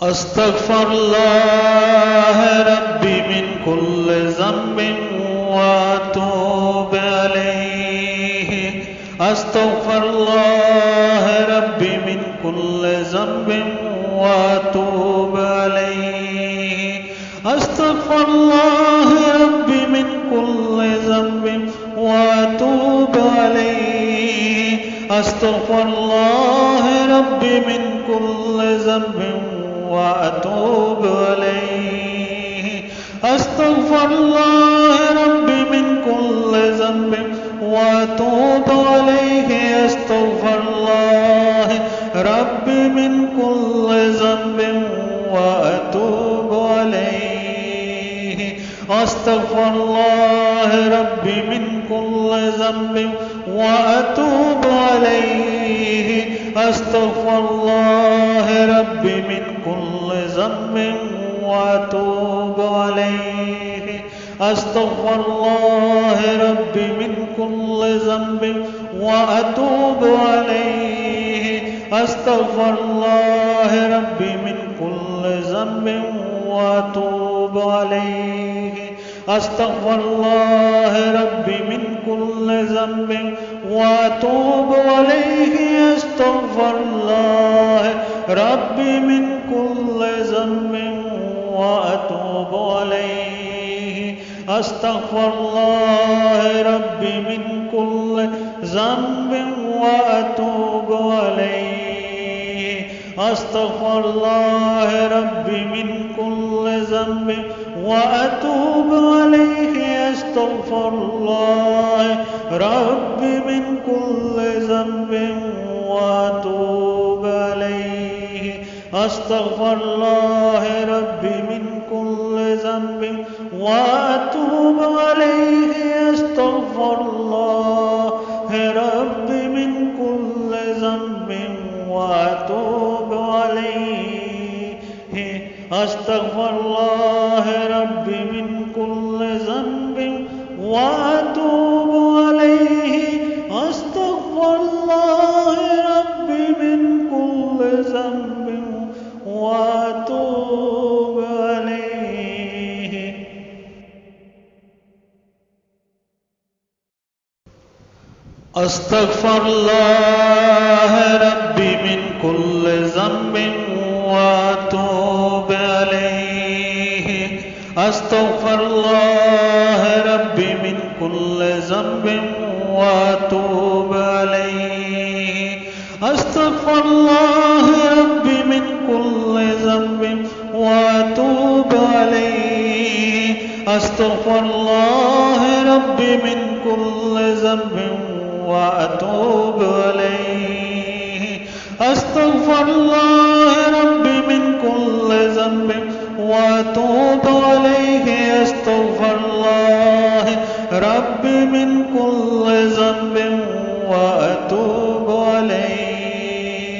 अस्तगफिरुल्लाह रब्बी मिन कुल्लि ज़ंबिन व अतूबु अलैहि। अस्तगफिरुल्लाह रब्बी मिन कुल्लि ज़ंबिन व अतूबु अलैहि। अस्तगफिरुल्लाह रब्बी मिन कुल्लि ज़ंबिन व अतूबु अलैहि। अस्तगफिरुल्लाह रब्बी मिन कुल्लि ज़ंबिन व अतूबु अलैहि। अस्तगफिरुल्लाह रब्बी मिन कुल्लि ज़ंबिन व अतूबु अलैहि। अस्तगफिरुल्लाह रब्बी मिन कुल्लि ज़ंबिन व अतूबु अलैहि। अस्तगफिरुल्लाह रब्बी मिन कुल्लि ज़ंबिन व अतूबु अलैहि। अस्तगफिरुल्लाह रब्बी मिन कुल्लि ज़ंबिन व अतूबु अलैहि। अस्तगफिरुल्लाह रब्बी मिन कुल्लि ज़ंबिन व अतूबु अलैहि। अस्तगफिरुल्लाह रब्बी मिन कुल्लि ज़ंबिन व अतूबु अलैहि। अस्तगफिरुल्लाह रब्बी मिन कुल्लि ज़ंबिन व अतूबु अलैहि। अस्तगफिरुल्लाह रब्बी मिन कुल्लि ज़ंबिन व अतूबु अलैहि। अस्तगफिरुल्लाह रब्बी मिन कुल्लि ज़ंबिन व अतूबु अलैहि। अस्तगफिरुल्लाह रब्बी मिन कुल्लि ज़ंबिन व अतूबु अलैहि। अस्तगफिरुल्लाह रब्बी मिन कुल्लि ज़ंबिन व अतूबु अलैहि। अस्तगफिरुल्लाह रब्बी मिन कुल्लि ज़ंबिन व अतूबु अलैहि। अस्तगफिरुल्लाह रब्बी मिन कुल्लि ज़ंबिन व अतूबु अलैहि। अस्तगफिरुल्लाह रब्बी मिन कुल्लि ज़ंबिन व अतूबु अलैहि। अस्तगफिरुल्लाह रब्बी मिन कुल्लि ज़ंबिन व अतूबु अलैहि। अस्तगफिरुल्लाह रब्बी मिन कुल्लि ज़ंबिन व अतूबु अलैहि। अस्तगफिरुल्लाह रब्बी मिन कुल्लि ज़ंबिन व अतूबु अलैहि। अस्तगफिरुल्लाह रब्बी मिन कुल्लि ज़ंबिन व अतूबु अलैहि। अस्तगफिरुल्लाह रब्बी मिन कुल्लि ज़ंबिन व अतूबु अलैहि। अस्तगफिरुल्लाह रब्बी मिन कुल्लि ज़ंबिन व अतूबु अलैहि। अस्तगफिरुल्लाह रब्बी मिन कुल्लि ज़ंबिन व अतूबु अलैहि।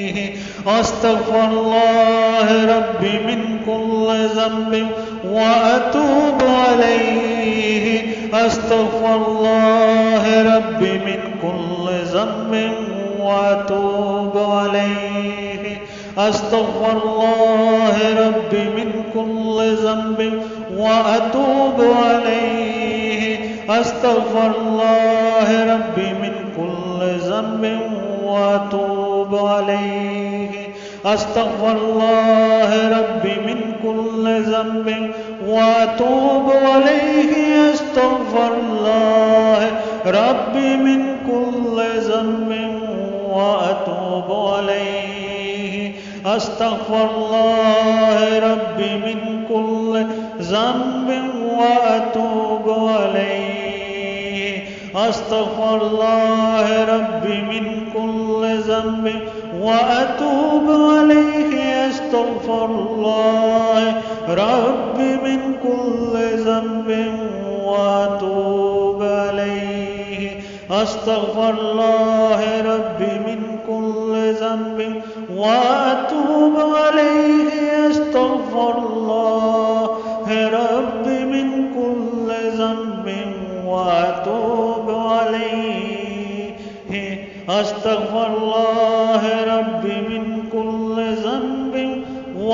अस्तगफिरुल्लाह रब्बी मिन कुल्लि ज़ंबिन व अतूबु अलैहि। अस्तगफिरुल्लाह रब्बी मिन कुल्लि ज़ंबिन व अतूबु अलैहि। अस्तगफिरुल्लाह रब्बी मिन कुल्लि ज़ंबिन व अतूबु अलैहि। अस्तगफिरुल्लाह रब्बी मिन कुल्लि ज़ंबिन व अतूबु अलैहि। अस्तगफिरुल्लाह रब्बी मिन कुल्लि ज़ंबिन व अतूबु अलैहि। अस्तगफिरुल्लाह रब्बी मिन कुल्लि ज़ंबिन व अतूबु अलैहि। अस्तगफिरुल्लाह रब्बी मिन कुल्लि ज़ंबिन व अतूबु अलैहि। अस्तगफिरुल्लाह रब्बी मिन कुल्लि ज़ंबिन व अतूबु अलैहि। अस्तगफिरुल्लाह रब्बी मिन कुल्लि ज़ंबिन व अतूबु अलैहि। अस्तगफिरुल्लाह रब्बी मिन कुल्लि ज़ंबिन व अतूबु अलैहि। अस्तगफिरुल्लाह रब्बी मिन कुल्लि ज़ंबिन व अतूबु अलैहि। अस्तगफिरुल्लाह रब्बी मिन कुल्लि ज़ंबिन व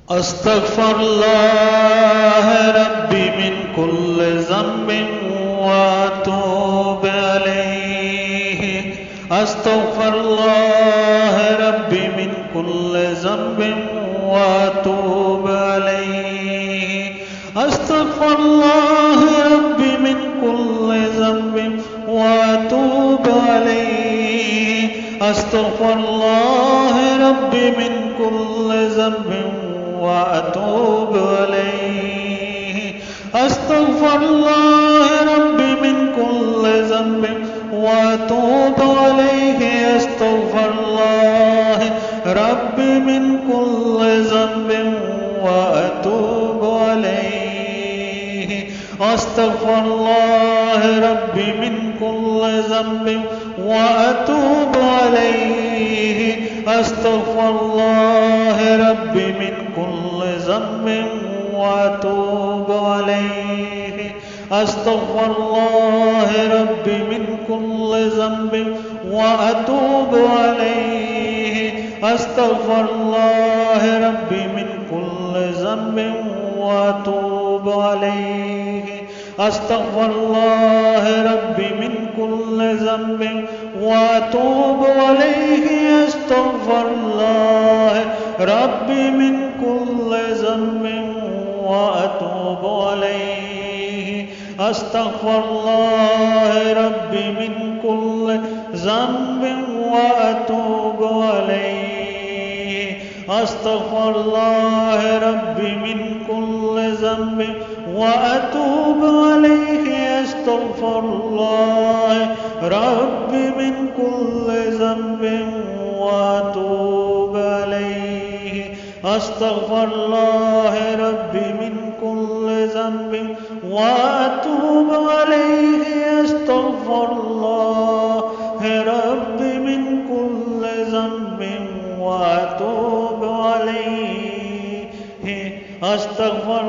أستغفر الله ربي من كل ذنب وأتوب إليه. أستغفر الله ربي من كل ذنب وأتوب إليه. أستغفر الله ربي من كل ذنب وأتوب إليه. أستغفر الله ربي من كل ذنب وأتوب إليه. أستغفر الله ربي من كل ذنب وأتوب إليه. أستغفر الله ربي من كل ذنب وأتوب إليه. أستغفر الله ربي من كل ذنب وأتوب إليه. أستغفر الله ربي من كل ذنب وأتوب إليه. أستغفر الله ربي من كل ذنب وأتوب إليه. أستغفر الله ربي من كل ذنب وأتوب إليه. أستغفر الله ربي من كل ذنب وأتوب إليه. أستغفر الله ربي من كل ذنب وأتوب إليه. أستغفر الله ربي من كل ذنب وأتوب إليه. أستغفر الله ربي من كل ذنب وأتوب إليه. أستغفر الله ربي من كل ذنب وأتوب إليه. أستغفر الله ربي من كل ذنب وأتوب إليه. أستغفر الله ربي من كل ذنب وأتوب إليه. أستغفر